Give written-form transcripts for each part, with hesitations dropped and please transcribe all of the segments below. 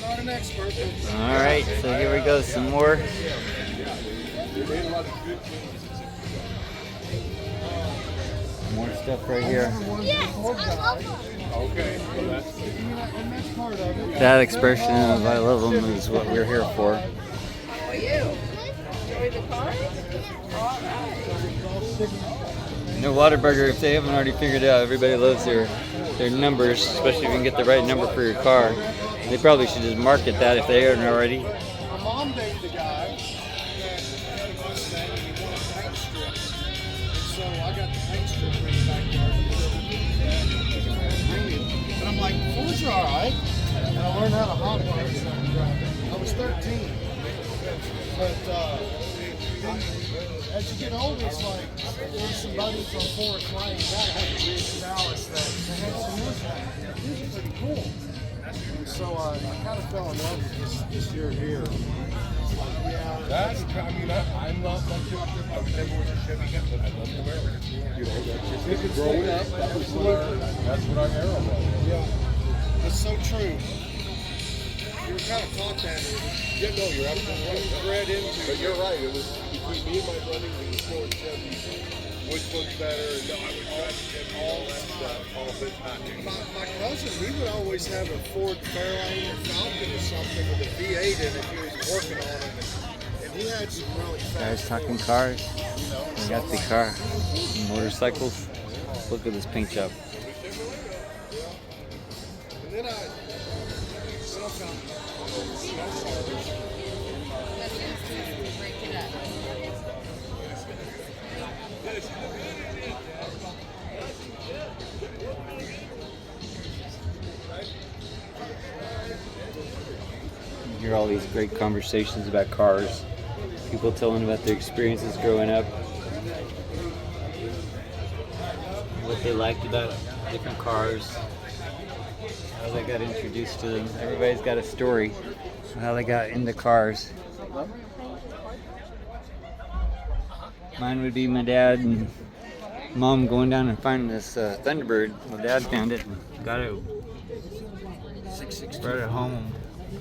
Alright, so here we go, some more. More stuff right here. That expression of I love them is what we're here for. No Whataburger, if they haven't already figured out, everybody loves their numbers, especially if you can get the right number for your car. They probably should just market that if they haven't already. My mom dated a guy that had a Mustang and he wanted paint strips. And so I got the paint strips in the backyard. And I'm like, Fords are alright. And I learned how to hot box. I was 13. But as you get older, it's like there's some buddies on Forest Lane. You gotta have a big Dallas that had some Mustangs. These are pretty cool. And so I kind of fell in love with this year here. That's, I mean, I'm not much of I was never with a Chevy yet, but I love the American. You know, that's just growing up, that's what our era was. Yeah, that's so true. You were kind of taught that. Yeah, no, you're absolutely right. Bred into. But you're right, it was between me and my brothers, it was Ford Chevy. Which one's better? No, I would try to get all that stuff, all this packaging. My cousin, he would always have a Ford Fairlane or Falcon or something with a V8 in it. He was working on it. And he had some really fast. Guys talking cars. We got the car. Motorcycles. Look at this paint job. And then I found You hear all these great conversations about cars. People telling about their experiences growing up. What they liked about different cars. How they got introduced to them. Everybody's got a story of how they got into cars. Mine would be my dad and mom going down and finding this Thunderbird. My dad found it and got it right at home.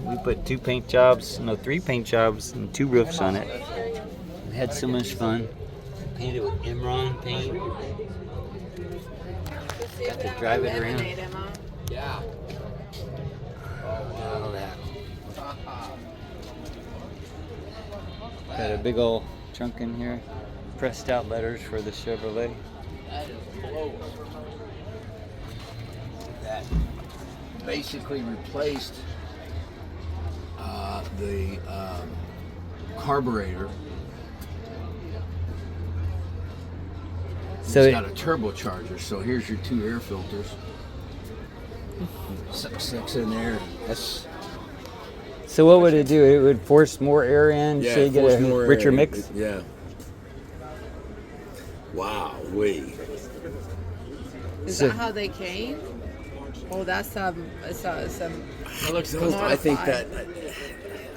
We put three paint jobs and 2 roofs on it. We had so much fun. Painted with Imron paint. Got to drive it around. Yeah. All that. Got a big old trunk in here. Pressed out letters for the Chevrolet. That basically replaced the carburetor. So it's got a turbocharger, so here's your 2 air filters. Six in there. So what would it do? It would force more air in, yeah, so you get a richer mix? Yeah. Wow, Is that how they came? Oh, that's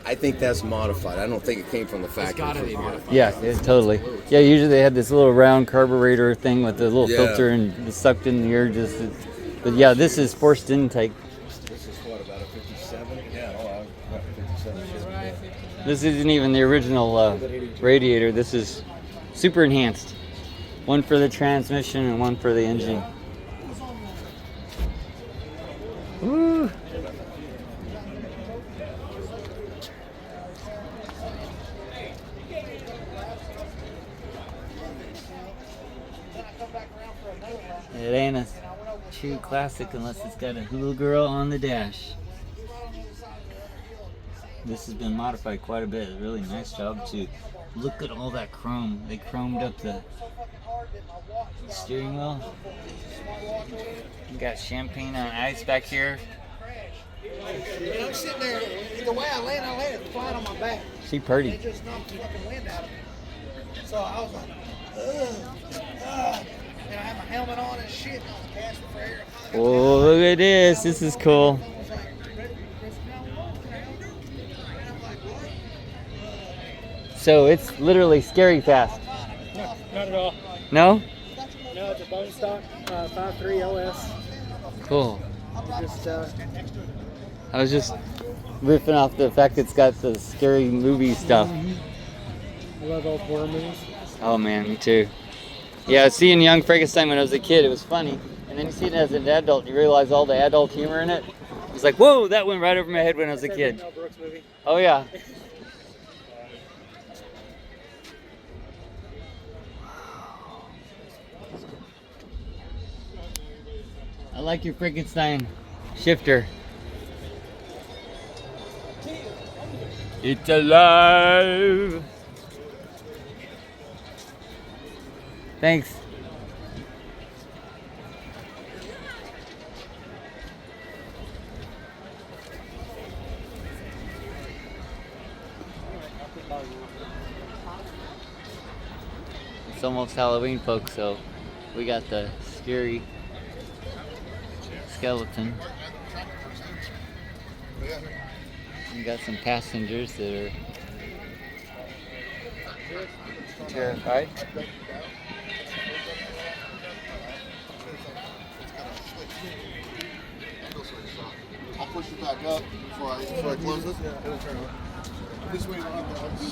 I think that's modified. I don't think it came from the factory. It's gotta be modified. Yeah, totally. Yeah, usually they had this little round carburetor thing with the little filter and it sucked in the air but yeah, this is forced intake. This is what, about a 57? Yeah, 57. This isn't even the original radiator. This is super enhanced. One for the transmission and one for the engine. Woo! It ain't a true classic unless it's got a little girl on the dash. This has been modified quite a bit. Really nice job too. Look at all that chrome. They chromed up the steering wheel. You got champagne on ice back here. And I'm sitting there, the way I landed flat on my back. She pretty. It just knocked the fucking wind out of me. So I was like, and I had my helmet on and shit, and I was gasping for air. Oh, look at this. This is cool. So it's literally scary fast. No, not at all. No? No, it's a bone stock 5.3 OS. Cool. Just I was just riffing off the fact it's got the scary movie stuff. I love old horror movies. Oh man, me too. Yeah, seeing Young Frankenstein when I was a kid, it was funny. And then you see it as an adult, you realize all the adult humor in it. It was like, whoa, that went right over my head when I was a kid. Mel Brooks movie. Oh yeah. I like your Frankenstein shifter. It's alive. Thanks. It's almost Halloween, folks, so we got the scary skeleton. We got some passengers that are terrified. I'll push it back up before I close this. This way you don't have to undo.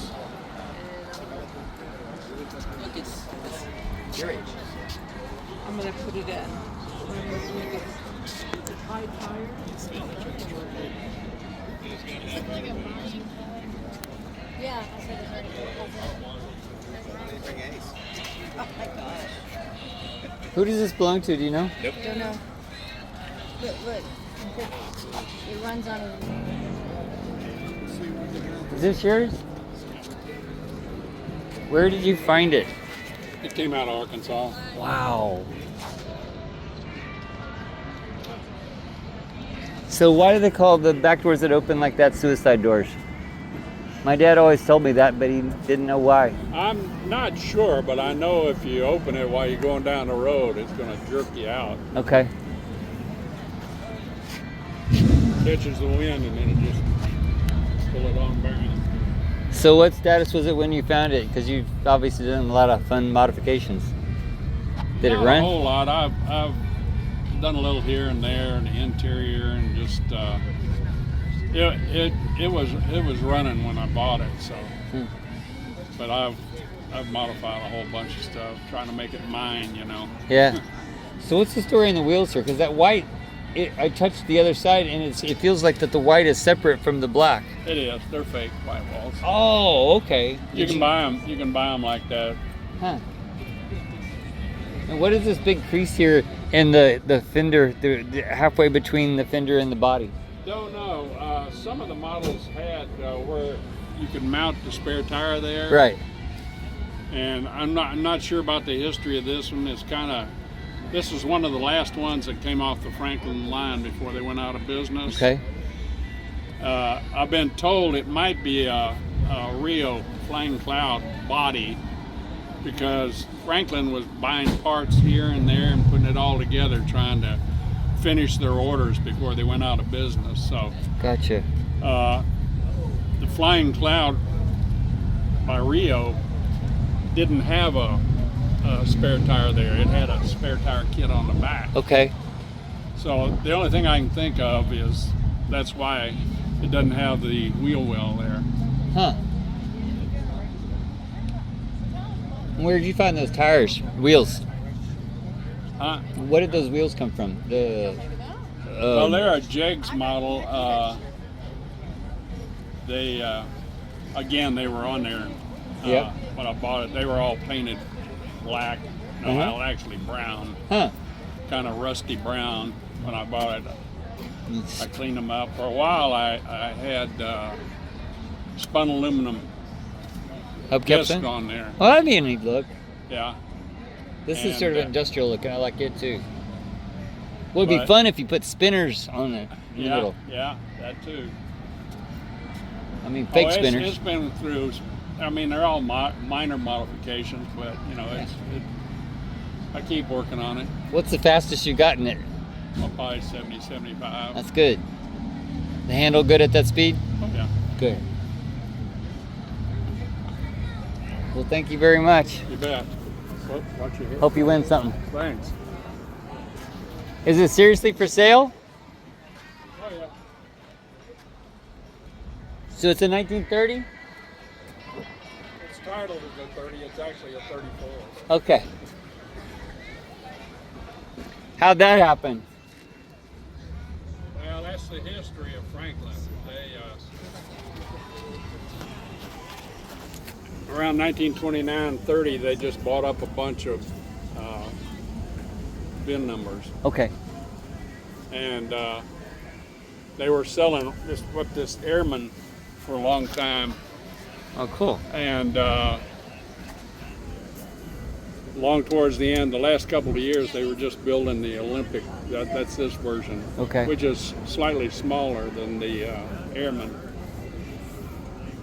Look, it's your age. I'm gonna put it in. High tire. Yeah, I said it already. Oh my gosh. Who does this belong to? Do you know? Don't know. Look. It runs on. Is this yours? Where did you find it? It came out of Arkansas. Wow. So why do they call the back doors that open like that suicide doors? My dad always told me that, but he didn't know why. I'm not sure, but I know if you open it while you're going down the road, it's going to jerk you out. Okay. Catches the wind and then it just pull it on bearing. So what status was it when you found it? Because you've obviously done a lot of fun modifications. Did it Not run? a whole lot. I've done a little here and there in the interior and just it was running when I bought it. So, but I've modified a whole bunch of stuff, trying to make it mine. You know. Yeah. So what's the story in the wheels, sir? Because that white, I touched the other side and it feels like that the white is separate from the black. It is. They're fake white walls. Oh, okay. You can buy them. You can buy them like that. Huh. And what is this big crease here in the fender, the halfway between the fender and the body? Don't know. Some of the models had where you could mount the spare tire there. Right. And I'm not sure about the history of this one. This was one of the last ones that came off the Franklin line before they went out of business. Okay. I've been told it might be a Rio Flying Cloud body, because Franklin was buying parts here and there and putting it all together, trying to finish their orders before they went out of business. So Gotcha. the Flying Cloud by Rio didn't have a spare tire there. It had a spare tire kit on the back. Okay. So the only thing I can think of is that's why it doesn't have the wheel well there. Huh. Where did you find those tires, wheels? What did those wheels come from? Well, they're a Jegs model. They were on there. Yep. When I bought it, they were all painted black. No, well, actually brown. Huh. Kind of rusty brown when I bought it. I cleaned them up. For a while, I had spun aluminum disc on there. Well, that'd be a neat look. Yeah. This is sort of industrial looking. I like it too. Well, it'd be fun if you put spinners on it in the middle. Yeah, that too. I mean, fake spinners. It's been through. I mean, they're all minor modifications, but you know, I keep working on it. What's the fastest you gotten it? Well, probably 70, 75. That's good. The handle good at that speed? Oh, yeah. Good. Well, thank you very much. You bet. Well, watch your head. Hope you win something. Thanks. Is it seriously for sale? Oh, yeah. So it's a 1930? It's titled as a 30. It's actually a 34. Okay. How'd that happen? Well, that's the history of Franklin. They around 1929-30, they just bought up a bunch of VIN numbers, Okay. and they were selling this airman for a long time, Oh, cool. and long towards the end, the last couple of years, they were just building the Olympic. That's this version, Okay. which is slightly smaller than the airman.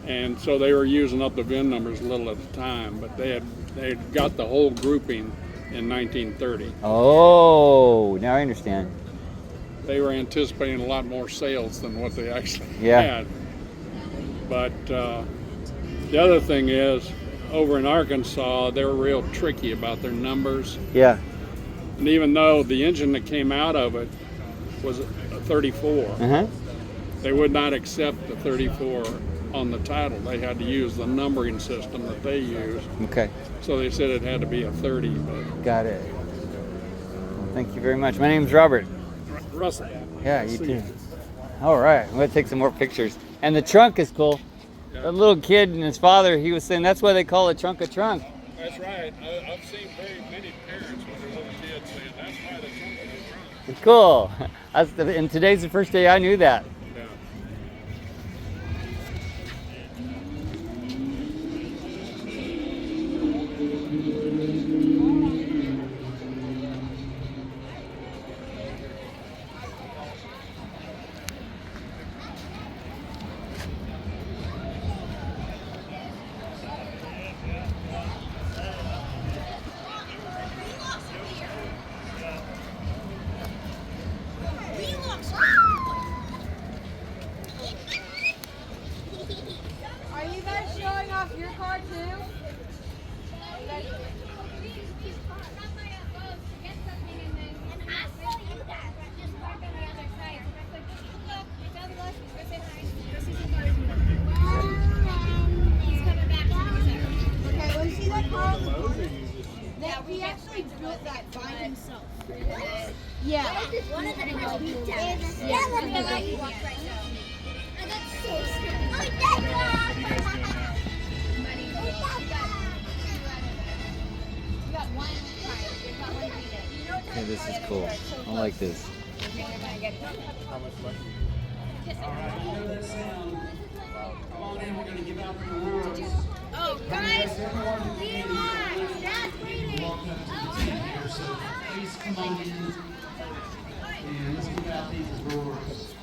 And so they were using up the VIN numbers a little at a time, but they had got the whole grouping in 1930. Oh, now I understand. They were anticipating a lot more sales than what they actually Yeah. had. But the other thing is, over in Arkansas, they were real tricky about their numbers. Yeah. And even though the engine that came out of it was a 34, Uh-huh. they would not accept the 34 on the title. They had to use the numbering system that they used. Okay. So they said it had to be a 30. But Got it. Well, thank you very much. My name's Robert. Russell. Yeah, you See too. ya. All right. I'm going to take some more pictures. And the trunk is cool. Yeah. The little kid and his father, he was saying that's why they call it trunk a trunk. That's right. I've seen very many parents with their little kids saying that's why the trunk is a trunk. Cool. And today's the first day I knew that. Yeah. Are you guys showing off your car too? Okay, when you see that car, he actually built that by himself. Yeah. One of the first beat downs. That's so scary. Okay, this is cool. I like this. Oh, guys, relax. Dad's waiting. Please come on in and let's give out these awards.